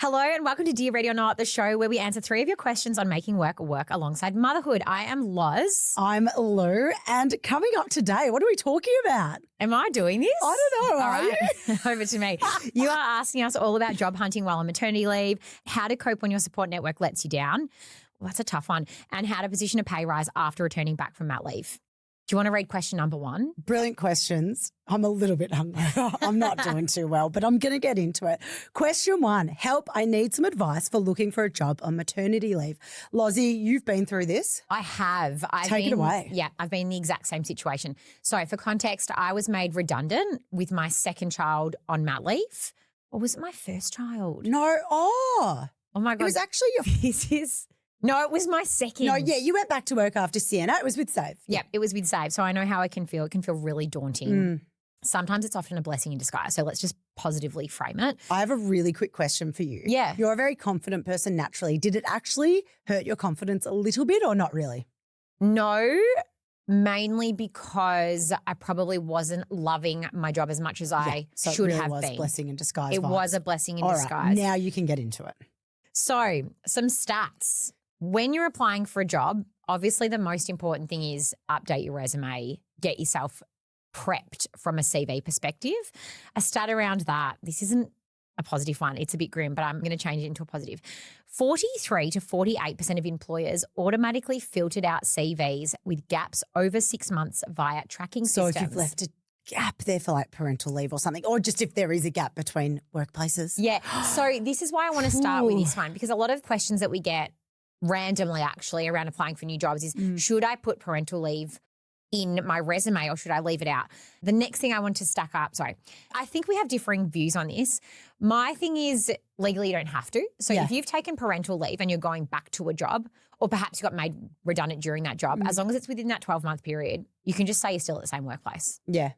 Hello and welcome to Dear Ready or Not, the show where we answer 3 of your questions on making work alongside motherhood. I am Loz. I'm Lou, and coming up today, what are we talking about? Am I doing this? I don't know. All Are right, you? over to me. You are asking us all about job hunting while on maternity leave, how to cope when your support network lets you down. Well, that's a tough one. And how to position a pay rise after returning back from mat leave. Do you want to read question number 1? Brilliant questions. I'm a little bit hungry. I'm not doing too well, but I'm going to get into it. Question 1, help. I need some advice for looking for a job on maternity leave. Lozzie, you've been through this. I have. Take it away. Yeah, I've been in the exact same situation. So for context, I was made redundant with my second child on mat leave. Or was it my first child? No. Oh my God. It was actually your... This is... No, it was my second. No, yeah, you went back to work after Sienna. It was with Save. Yeah, it was with Save. So I know how it can feel. It can feel really daunting. Sometimes it's often a blessing in disguise. So let's just positively frame it. I have a really quick question for you. Yeah. You're a very confident person naturally. Did it actually hurt your confidence a little bit or not really? No, mainly because I probably wasn't loving my job as much as I so should it really have was been. Blessing in disguise. It vibes. was a blessing in All disguise. Right, now you can get into it. So some stats. When you're applying for a job, obviously the most important thing is update your resume, get yourself prepped from a CV perspective. A stat around that, this isn't a positive one, it's a bit grim, but I'm going to change it into a positive. 43 to 48% of employers automatically filtered out CVs with gaps over 6 months via tracking systems. So if you've left a gap there for like parental leave or something, or just if there is a gap between workplaces. Yeah, so this is why I want to start with this one, because a lot of questions that we get randomly actually around applying for new jobs is should I put parental leave in my resume or should I leave it out? The next thing I want to stack up, I think we have differing views on this. My thing is legally you don't have to. So if you've taken parental leave and you're going back to a job or perhaps you got made redundant during that job, as long as it's within that 12-month period, you can just say you're still at the same workplace. Yeah.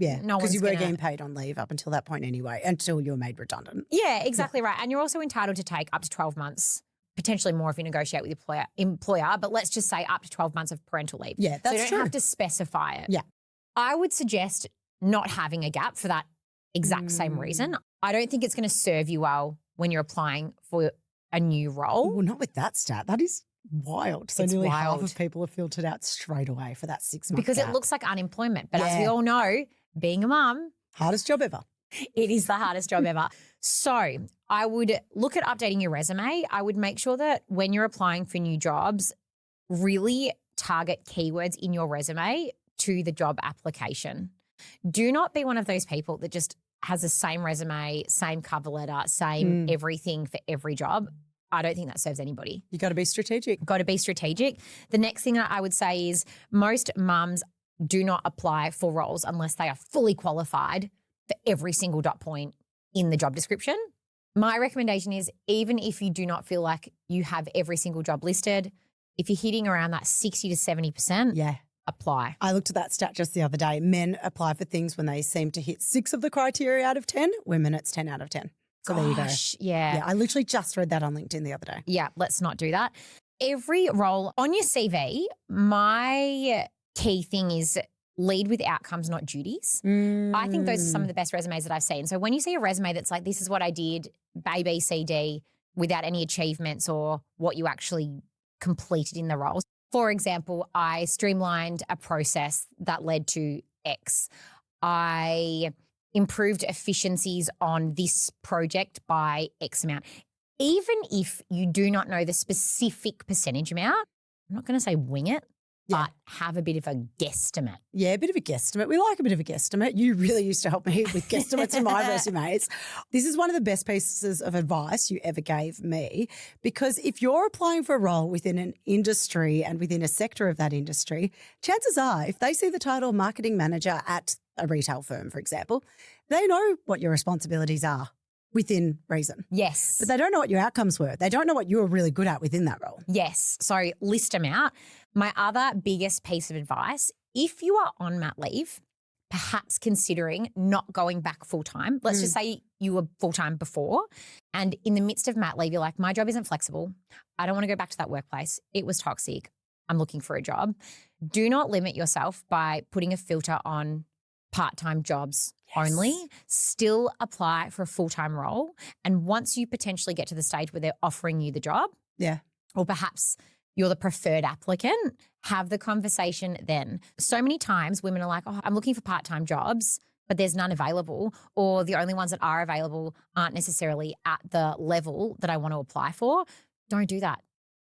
No because you were gonna... getting paid on leave up until that point anyway, until you were made redundant. Yeah, exactly right. And you're also entitled to take up to 12 months potentially more if you negotiate with your employer, but let's just say up to 12 months of parental leave. Yeah, that's so you don't have to specify it. Yeah. I would suggest not having a gap for that exact same reason. I don't think it's going to serve you well when you're applying for a new role. Well, not with that stat. That is wild. So It's nearly wild. half of people are filtered out straight away for that 6 months. Because it looks like unemployment. But as we all know, being a mum, hardest job ever. it is the hardest job ever. So I would look at updating your resume. I would make sure that when you're applying for new jobs, really target keywords in your resume to the job application. Do not be one of those people that just has the same resume, same cover letter, same everything for every job. I don't think that serves anybody. You got to be strategic. Got to be strategic. The next thing I would say is most mums do not apply for roles unless they are fully qualified for every single dot point in the job description. My recommendation is even if you do not feel like you have every single job listed, if you're hitting around that 60 to 70%, apply. I looked at that stat just the other day. Men apply for things when they seem to hit 6 of the criteria out of 10. Women, it's 10 out of 10. So there you go. Yeah, I literally just read that on LinkedIn the other day. Yeah, let's not do that. Every role on your CV, my key thing is lead with outcomes, not duties. I think those are some of the best resumes that I've seen. So when you see a resume that's like, this is what I did, A, B, C, D, without any achievements or what you actually completed in the roles. For example, I streamlined a process that led to X. I improved efficiencies on this project by X amount. Even if you do not know the specific percentage amount, I'm not going to say wing it, but have a bit of a guesstimate. Yeah, a bit of a guesstimate. We like a bit of a guesstimate. You really used to help me with guesstimates in my resumes. This is one of the best pieces of advice you ever gave me, because if you're applying for a role within an industry and within a sector of that industry, chances are if they see the title marketing manager at a retail firm, for example, they know what your responsibilities are within reason. Yes. But they don't know what your outcomes were. They don't know what you were really good at within that role. Yes. So list them out. My other biggest piece of advice, if you are on mat leave, perhaps considering not going back full-time. Let's just say you were full-time before and in the midst of mat leave, you're like, my job isn't flexible. I don't want to go back to that workplace. It was toxic. I'm looking for a job. Do not limit yourself by putting a filter on part-time jobs only, still apply for a full-time role. And once you potentially get to the stage where they're offering you the job, or perhaps you're the preferred applicant, have the conversation then. So many times women are like, oh, I'm looking for part-time jobs, but there's none available, or the only ones that are available aren't necessarily at the level that I want to apply for. Don't do that.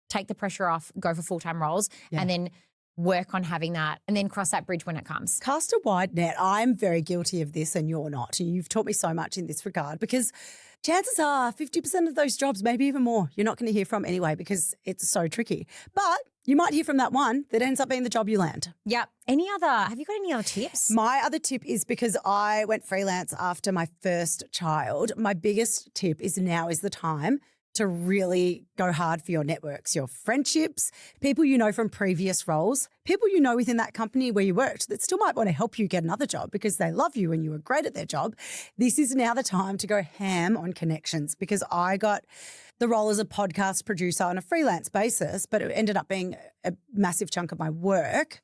Take the pressure off, go for full-time roles, and then work on having that, and then cross that bridge when it comes. Cast a wide net. I'm very guilty of this and you're not. And you've taught me so much in this regard because chances are 50% of those jobs, maybe even more, you're not going to hear from anyway because it's so tricky. But you might hear from that one that ends up being the job you land. Yep. Have you got any other tips? My other tip is because I went freelance after my first child, my biggest tip is now is the time to really go hard for your networks, your friendships, people you know from previous roles, people you know within that company where you worked that still might want to help you get another job because they love you and you were great at their job. This is now the time to go ham on connections because I got the role as a podcast producer on a freelance basis, but it ended up being a massive chunk of my work.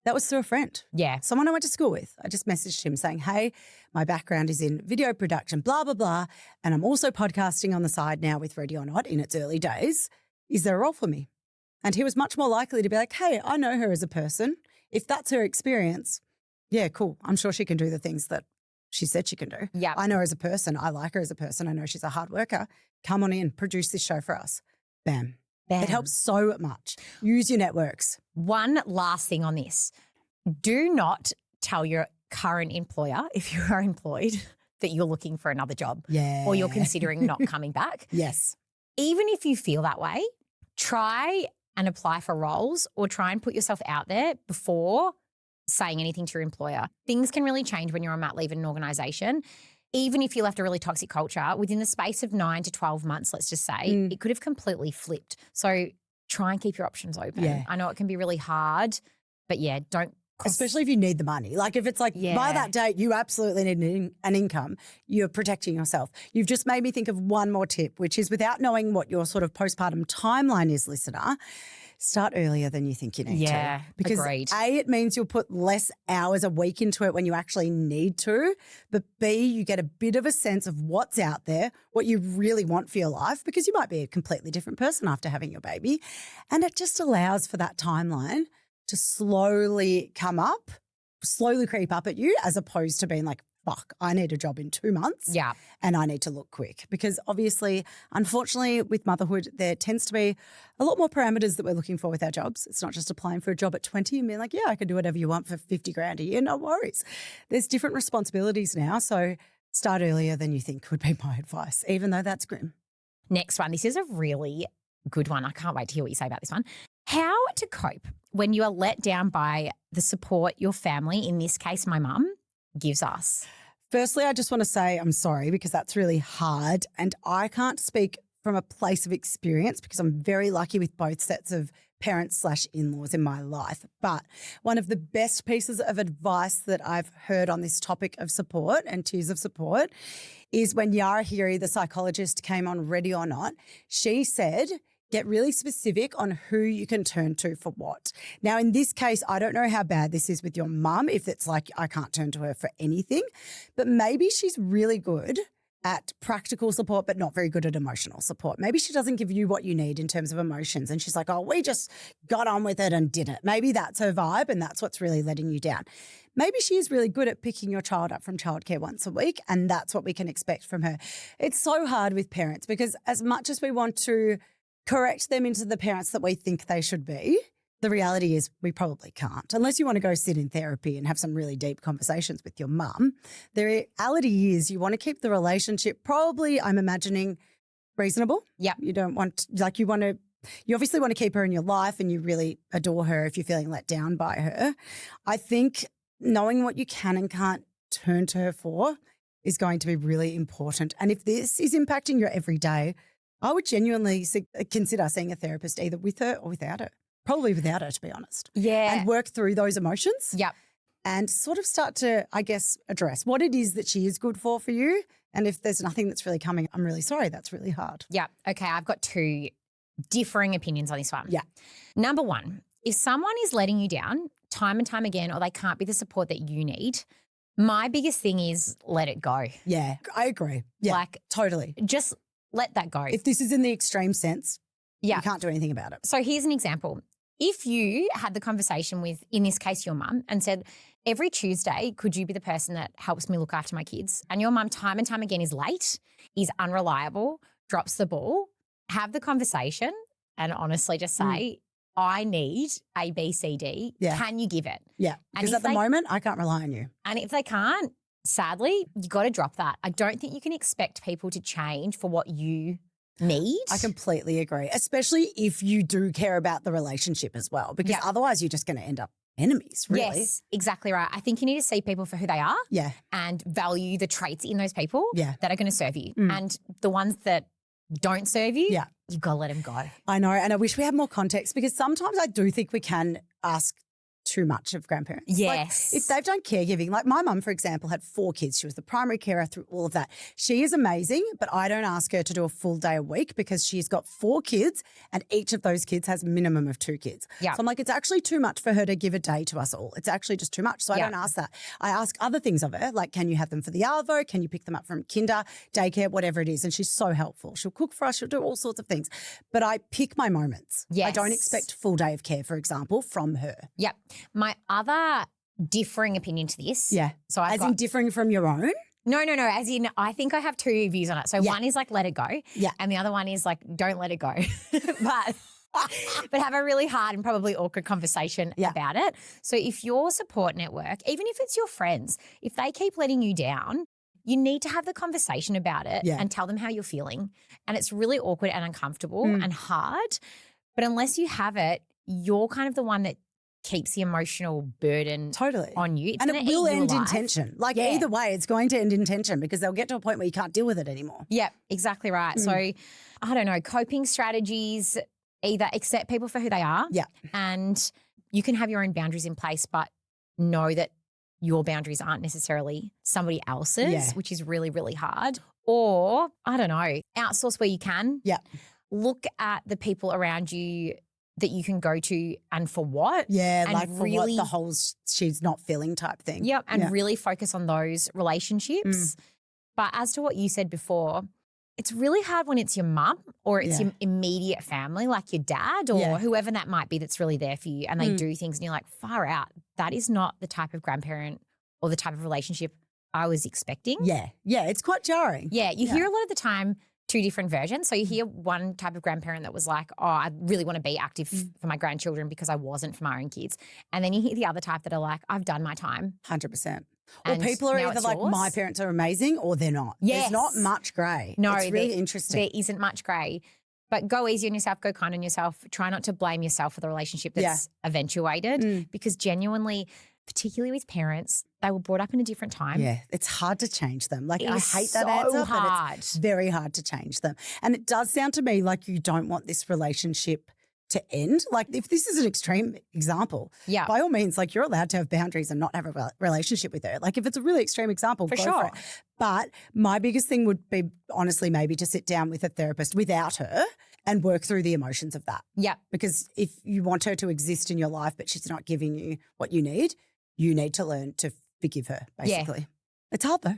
That was through a friend. Yeah. Someone I went to school with. I just messaged him saying, hey, my background is in video production, blah, blah, blah. And I'm also podcasting on the side now with Ready or Not in its early days. Is there a role for me? And he was much more likely to be like, hey, I know her as a person. If that's her experience, yeah, cool. I'm sure she can do the things that she said she can do. Yeah. I know her as a person. I like her as a person. I know she's a hard worker. Come on in, produce this show for us. Bam. It helps so much. Use your networks. One last thing on this. Do not tell your current employer, if you are employed, that you're looking for another job or you're considering not coming back. Yes. Even if you feel that way, try and apply for roles or try and put yourself out there before saying anything to your employer. Things can really change when you're on mat leave in an organisation. Even if you left a really toxic culture, within the space of 9 to 12 months, let's just say, it could have completely flipped. So try and keep your options open. Yeah. I know it can be really hard, but don't. Especially if you need the money. Like if it's like by that date, you absolutely need an income, you're protecting yourself. You've just made me think of one more tip, which is without knowing what your sort of postpartum timeline is, listener, start earlier than you think you need to. Because agreed. A, it means you'll put less hours a week into it when you actually need to, but B, you get a bit of a sense of what's out there, what you really want for your life, because you might be a completely different person after having your baby. And it just allows for that timeline to slowly creep up at you as opposed to being like, fuck, I need a job in 2 months and I need to look quick. Because obviously, unfortunately, with motherhood, there tends to be a lot more parameters that we're looking for with our jobs. It's not just applying for a job at 20 and being like, yeah, I can do whatever you want for 50 grand a year, no worries. There's different responsibilities now. So start earlier than you think would be my advice, even though that's grim. Next one. This is a really good one. I can't wait to hear what you say about this one. How to cope when you are let down by the support your family, in this case, my mum, gives us? Firstly, I just want to say I'm sorry because that's really hard and I can't speak from a place of experience because I'm very lucky with both sets of parents/in-laws in my life. But one of the best pieces of advice that I've heard on this topic of support and tiers of support is when Yara Hiri, the psychologist, came on Ready or Not, she said, get really specific on who you can turn to for what. Now, in this case, I don't know how bad this is with your mum, if it's like I can't turn to her for anything, but maybe she's really good at practical support but not very good at emotional support. Maybe she doesn't give you what you need in terms of emotions and she's like, oh, we just got on with it and did it. Maybe that's her vibe and that's what's really letting you down. Maybe she is really good at picking your child up from childcare once a week and that's what we can expect from her. It's so hard with parents because as much as we want to correct them into the parents that we think they should be, the reality is we probably can't. Unless you want to go sit in therapy and have some really deep conversations with your mum. The reality is you want to keep the relationship probably, I'm imagining, reasonable. Yeah. You don't want, like you obviously want to keep her in your life and you really adore her if you're feeling let down by her. I think knowing what you can and can't turn to her for is going to be really important. And if this is impacting your everyday, I would genuinely consider seeing a therapist either with her or without her. Probably without her, to be honest. Yeah. And work through those emotions. Yep. And sort of start to, I guess, address what it is that she is good for you. And if there's nothing that's really coming, I'm really sorry. That's really hard. Yeah. Okay. I've got two differing opinions on this one. Yeah. Number one, if someone is letting you down time and time again or they can't be the support that you need, My biggest thing is let it go. Yeah, I agree. Yeah, Like, totally. just let that go. If this is in the extreme sense, Yeah. you can't do anything about it. So here's an example. If you had the conversation with, in this case, your mum and said, every Tuesday, could you be the person that helps me look after my kids? And your mum time and time again is late, is unreliable, drops the ball, have the conversation and honestly just say, I need A, B, C, D. Yeah. Can you give it? Yeah, because if at the they- moment, I can't rely on you. And if they can't, sadly, you got to drop that. I don't think you can expect people to change for what you need. I completely agree, especially if you do care about the relationship as well, because otherwise you're just going to end up enemies, really. Yes, exactly right. I think you need to see people for who they are and value the traits in those people that are going to serve you. And the ones that don't serve you, you've got to let them go. I know, and I wish we had more context because sometimes I do think we can ask too much of grandparents. Yes. Like if they've done caregiving, like my mum, for example, had 4 kids. She was the primary carer through all of that. She is amazing, but I don't ask her to do a full day a week because she's got 4 kids and each of those kids has a minimum of 2 kids. Yeah. So I'm like, it's actually too much for her to give a day to us all. It's actually just too much. So I don't ask that. I ask other things of her, like can you have them for the arvo? Can you pick them up from kinder, daycare, whatever it is? And she's so helpful. She'll cook for us. She'll do all sorts of things. But I pick my moments. Yes. I don't expect full day of care, for example, from her. Yep. My other differing opinion to this. Yeah. So in differing from your own? No. As in, I think I have 2 views on it. So one is like, let it go. Yeah. And the other one is like, don't let it go. but have a really hard and probably awkward conversation about it. So if your support network, even if it's your friends, if they keep letting you down, you need to have the conversation about it and tell them how you're feeling. And it's really awkward and uncomfortable and hard. But unless you have it, you're kind of the one that keeps the emotional burden on you. It's and it will end in alive. tension. Like either way, it's going to end in tension because they'll get to a point where you can't deal with it anymore. Yeah, exactly right. So I don't know, coping strategies, either accept people for who they are. Yeah. And you can have your own boundaries in place, but know that your boundaries aren't necessarily somebody else's, which is really, really hard. Or, I don't know, outsource where you can. Yeah. Look at the people around you that you can go to and for what. Yeah, and like for really, what the whole she's not feeling type thing. Yep, and really focus on those relationships. But as to what you said before, it's really hard when it's your mum or it's your immediate family, like your dad or whoever that might be that's really there for you and they do things and you're like, far out. That is not the type of grandparent or the type of relationship I was expecting. Yeah, it's quite jarring. Yeah, you hear a lot of the time 2 different versions. So you hear one type of grandparent that was like, oh, I really want to be active for my grandchildren because I wasn't for my own kids. And then you hear the other type that are like, I've done my time. 100%. Or people are either like, my parents are amazing or they're not. Yes. There's not much grey. No, it's really interesting. There isn't much grey. But go easy on yourself, go kind on yourself. Try not to blame yourself for the relationship that's eventuated because genuinely, particularly with parents, they were brought up in a different time. Yeah, it's hard to change them. Like I hate so that answer, hard. but it's very hard to change them. And it does sound to me like you don't want this relationship to end. Like if this is an extreme example, by all means, like you're allowed to have boundaries and not have a relationship with her. Like if it's a really extreme example, go for it. But my biggest thing would be honestly maybe to sit down with a therapist without her and work through the emotions of that. Yeah. Because if you want her to exist in your life but she's not giving you what you need to learn to forgive her, basically. Yeah. It's hard though.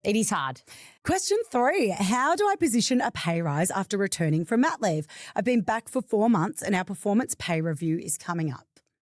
It is hard. Question 3, how do I position a pay rise after returning from mat leave? I've been back for 4 months and our performance pay review is coming up.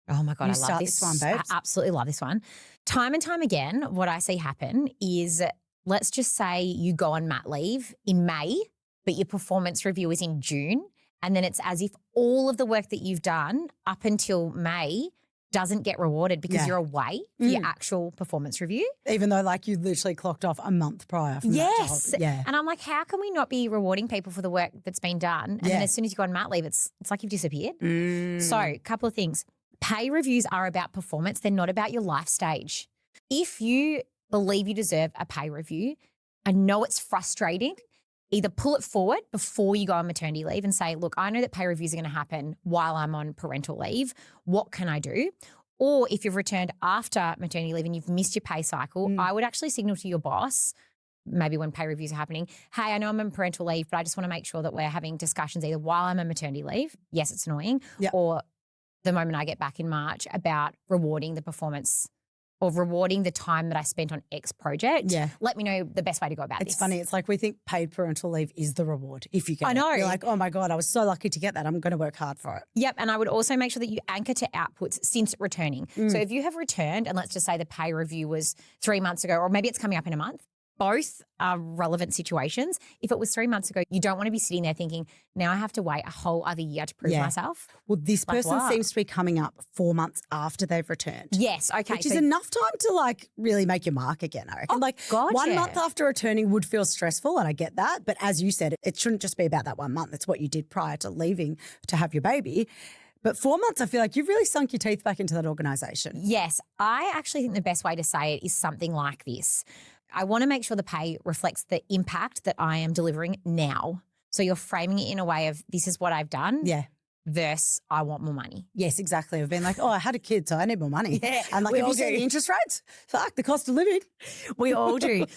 Oh my God, I love this one, babes. I absolutely love this one. Time and time again, what I see happen is let's just say you go on mat leave in May, but your performance review is in June. And then it's as if all of the work that you've done up until May doesn't get rewarded because you're away for your actual performance review. Even though like you literally clocked off a month prior from that job. Yeah. And I'm like, how can we not be rewarding people for the work that's been done? And then as soon as you go on mat leave, it's like you've disappeared. So a couple of things. Pay reviews are about performance. They're not about your life stage. If you believe you deserve a pay review, I know it's frustrating. Either pull it forward before you go on maternity leave and say, look, I know that pay reviews are going to happen while I'm on parental leave. What can I do? Or if you've returned after maternity leave and you've missed your pay cycle, I would actually signal to your boss, maybe when pay reviews are happening, hey, I know I'm on parental leave, but I just want to make sure that we're having discussions either while I'm on maternity leave, yes, it's annoying, or the moment I get back in March about rewarding the performance or rewarding the time that I spent on X project. Yeah. Let me know the best way to go about this. It's funny. It's like we think paid parental leave is the reward if you get I know. it. You're like, oh my God, I was so lucky to get that. I'm going to work hard for it. Yep. And I would also make sure that you anchor to outputs since returning. So if you have returned and let's just say the pay review was 3 months ago, or maybe it's coming up in a month, both are relevant situations. If it was 3 months ago, you don't want to be sitting there thinking, now I have to wait a whole other year to prove myself. Well, this Like person what? seems to be coming up 4 months after they've returned. Yes. Okay. Which is enough time to like really make your mark again, I reckon. Like God, 1 yeah. month after returning would feel stressful and I get that. But as you said, it shouldn't just be about that 1 month. It's what you did prior to leaving to have your baby. But 4 months, I feel like you've really sunk your teeth back into that organisation. Yes. I actually think the best way to say it is something like this. I want to make sure the pay reflects the impact that I am delivering now. So you're framing it in a way of this is what I've done Yeah. versus I want more money. Yes, exactly. I've been like, oh, I had a kid, so I need more money. Yeah, and like, we have all you seen do. the interest rates? Fuck, the cost of living. We all do.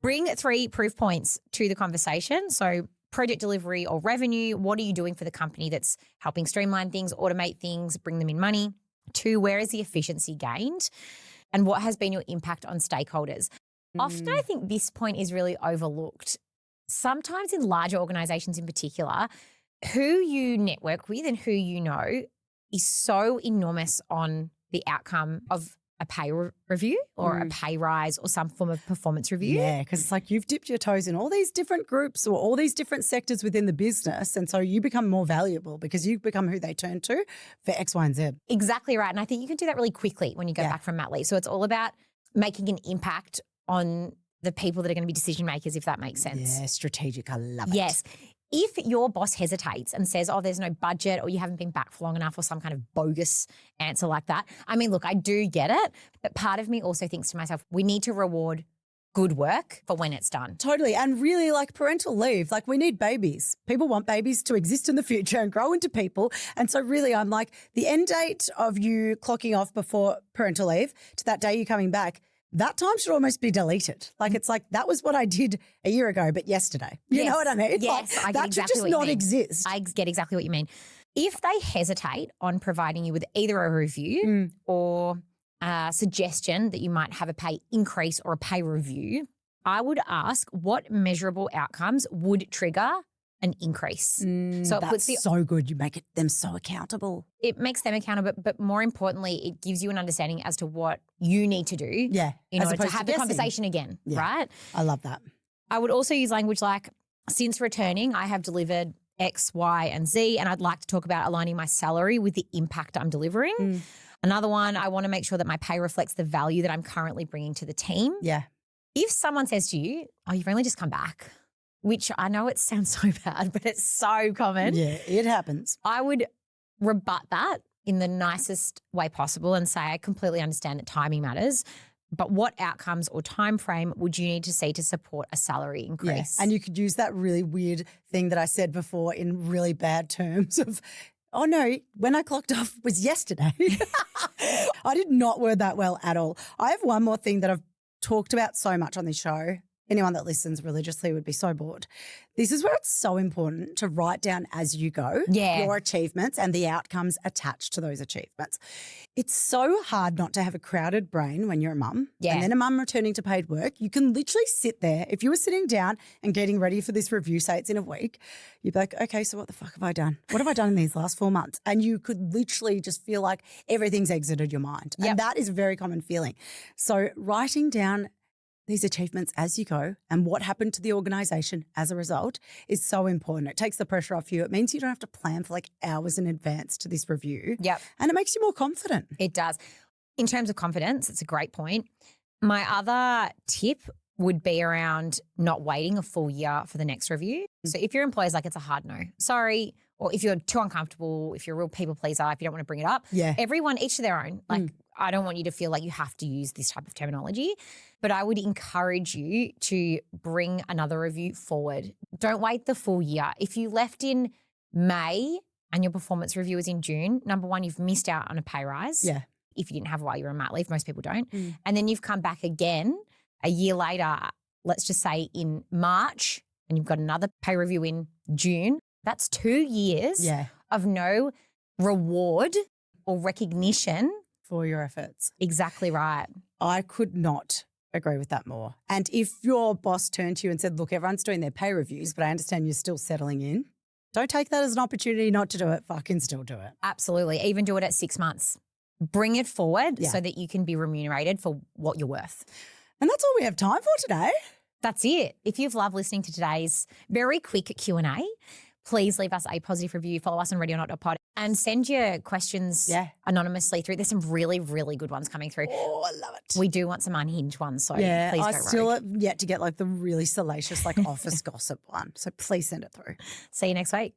Bring 3 proof points to the conversation. So project delivery or revenue, what are you doing for the company that's helping streamline things, automate things, bring them in money? 2, where is the efficiency gained? And what has been your impact on stakeholders? Often I think this point is really overlooked. Sometimes in larger organizations in particular, who you network with and who you know is so enormous on the outcome of a pay review or a pay rise or some form of performance review. Yeah, because it's like you've dipped your toes in all these different groups or all these different sectors within the business. And so you become more valuable because you become who they turn to for X, Y, and Z. Exactly right. And I think you can do that really quickly when you go back from mat leave. So it's all about making an impact on the people that are going to be decision makers, if that makes sense. Yeah, strategic. I love it. Yes. If your boss hesitates and says, oh, there's no budget or you haven't been back for long enough or some kind of bogus answer like that, I mean, look, I do get it. But part of me also thinks to myself, we need to reward good work for when it's done. Totally. And really like parental leave, like we need babies. People want babies to exist in the future and grow into people. And so really I'm like the end date of you clocking off before parental leave to that day you're coming back, that time should almost be deleted. Like it's like that was what I did a year ago, but yesterday. You know what I mean? Yes, like, I get that exactly should just what you not mean. exist. I get exactly what you mean. If they hesitate on providing you with either a review or a suggestion that you might have a pay increase or a pay review, I would ask what measurable outcomes would trigger an increase. So it puts so good. You make them so accountable. it makes them accountable, but more importantly, it gives you an understanding as to what you need to do in order to have the conversation again, right? I love that. I would also use language like, since returning, I have delivered X, Y, and Z, and I'd like to talk about aligning my salary with the impact I'm delivering. Another one, I want to make sure that my pay reflects the value that I'm currently bringing to the team. Yeah. If someone says to you, oh, you've only just come back, which I know it sounds so bad, but it's so common. Yeah, it happens. I would rebut that in the nicest way possible and say, I completely understand that timing matters, but what outcomes or time frame would you need to see to support a salary increase? Yeah. And you could use that really weird thing that I said before in really bad terms of, oh no, when I clocked off was yesterday. I did not word that well at all. I have one more thing that I've talked about so much on this show. Anyone that listens religiously would be so bored. This is where it's so important to write down as you go your achievements and the outcomes attached to those achievements. It's so hard not to have a crowded brain when you're a mum and then a mum returning to paid work. You can literally sit there. If you were sitting down and getting ready for this review, say it's in a week, you'd be like, okay, so what the fuck have I done? What have I done in these last 4 months? And you could literally just feel like everything's exited your mind. And that is a very common feeling. So writing down these achievements as you go and what happened to the organisation as a result is so important. It takes the pressure off you. It means you don't have to plan for like hours in advance to this review. And it makes you more confident. It does. In terms of confidence, it's a great point. My other tip would be around not waiting a full year for the next review. So if your employer's like, it's a hard no, sorry, or if you're too uncomfortable, if you're a real people pleaser, if you don't want to bring it up, everyone, each to their own. Like, I don't want you to feel like you have to use this type of terminology, but I would encourage you to bring another review forward. Don't wait the full year. If you left in May and your performance review is in June, number one, you've missed out on a pay rise. If you didn't have it while you were on mat leave, most people don't. And then you've come back again a year later, let's just say in March, and you've got another pay review in June. That's 2 years of no reward or recognition for your efforts. Exactly right. I could not agree with that more. And if your boss turned to you and said, look, everyone's doing their pay reviews, but I understand you're still settling in, don't take that as an opportunity not to do it. Fucking still do it. Absolutely. Even do it at 6 months. Bring it forward Yeah. so that you can be remunerated for what you're worth. And that's all we have time for today. That's it. If you've loved listening to today's very quick Q&A, please leave us a positive review. Follow us on radio.pod and send your questions anonymously through. There's some really, really good ones coming through. Oh, I love it. We do want some unhinged ones, so Yeah, please I go still rogue. have yet to get like the really salacious like office gossip one. So please send it through. See you next week.